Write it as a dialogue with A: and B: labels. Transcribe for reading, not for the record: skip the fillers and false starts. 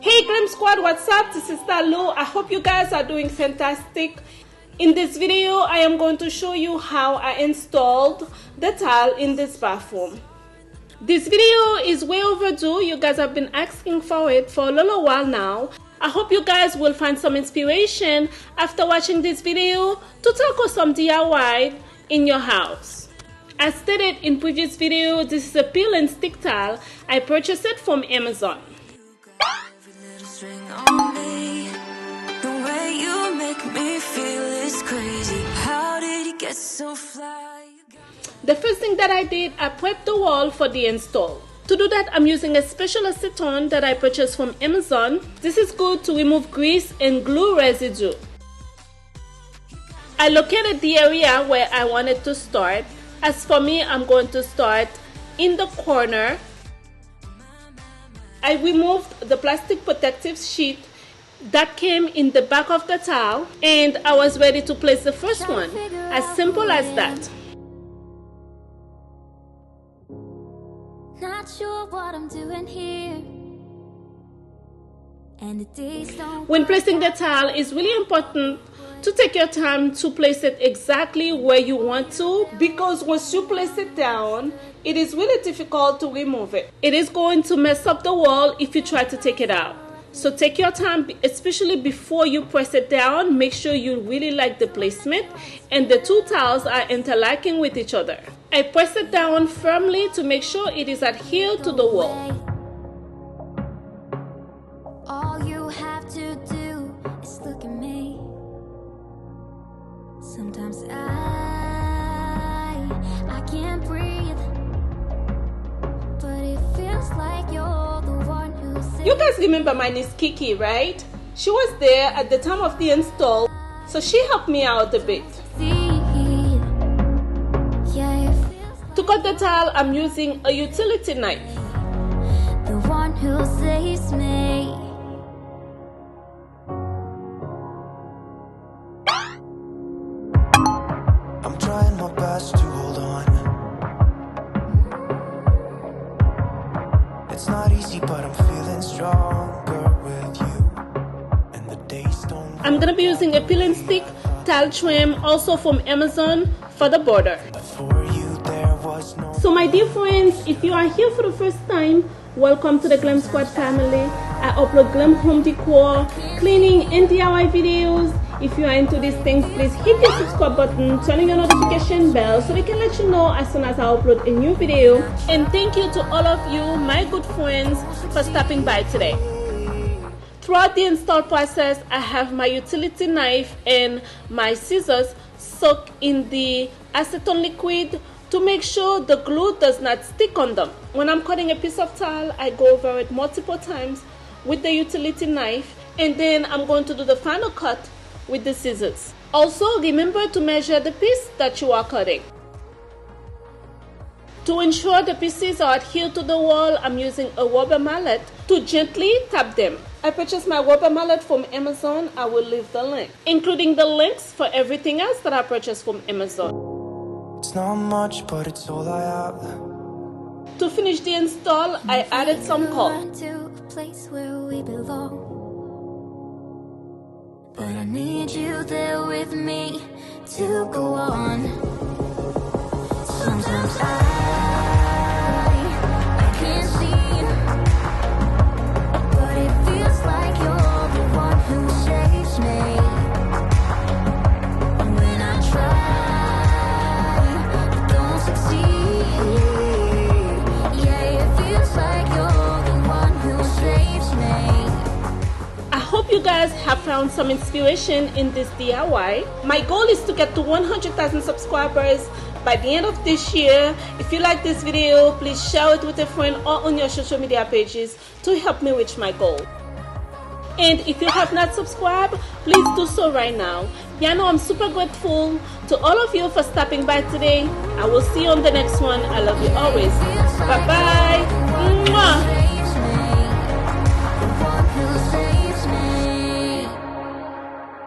A: Hey Glam Squad, what's up? This is Dalou. I hope you guys are doing fantastic. In this video, I am going to show you how I installed the tile in this bathroom. This video is way overdue. You guys have been asking for it for a little while now. I hope you guys will find some inspiration after watching this video to tackle some DIY in your house. As stated in previous video, this is a peel and stick tile. I purchased it from Amazon. The first thing that I did, I prepped the wall for the install. To do that, I'm using a special acetone that I purchased from Amazon. This is good to remove grease and glue residue. I located the area where I wanted to start. As for me, I'm going to start in the corner. I removed the plastic protective sheet that came in the back of the towel, and I was ready to place the first one. As simple as that. Not sure what I'm doing here. And the days don't. When placing the towel, it's really important to take your time to place it exactly where you want to, because once you place it down, it is really difficult to remove it. It is going to mess up the wall if you try to take it out. So take your time, especially before you press it down. Make sure you really like the placement and the two tiles are interlocking with each other. I press it down firmly to make sure it is adhered to the wall. All you have to do is look at me. Sometimes I can't breathe, but it feels like you're the one who said. You guys remember my niece Kiki, right? She was there at the time of the install, so she helped me out a bit. To cut the tile, I'm using a utility knife. The one who saves me. I'm trying my best to hold on. It's not easy, but I'm feeling stronger with you. And the days don't. I'm gonna be using a peel and stick tile trim, also from Amazon, for the border. So my dear friends, if you are here for the first time, welcome to the Glam Squad family. I upload glam home decor, cleaning and DIY videos. If you are into these things, please hit the subscribe button, turn on your notification bell so they can let you know as soon as I upload a new video. And thank you to all of you, my good friends, for stopping by today. Throughout the install process, I have my utility knife and my scissors soaked in the acetone liquid to make sure the glue does not stick on them. When I'm cutting a piece of tile, I go over it multiple times with the utility knife, and then I'm going to do the final cut with the scissors. Also, remember to measure the piece that you are cutting. To ensure the pieces are adhered to the wall, I'm using a rubber mallet to gently tap them. I purchased my rubber mallet from Amazon. I will leave the link, including the links for everything else that I purchased from Amazon. It's not much, but it's all I have. To finish the install, I added some coal. But I need you there with me to go on. Sometimes I can't see, but it feels like you're the one who saves me. And when I try, I don't succeed. Yeah, it feels like you're the one who saves me. I hope you guys have found some inspiration in this DIY. My goal is to get to 100,000 subscribers by the end of this year. If you like this video, please share it with a friend or on your social media pages to help me reach my goal. And if you have not subscribed, please do so right now. Yeah, no, I'm super grateful to all of you for stopping by today. I will see you on the next one. I love you always. Bye-bye.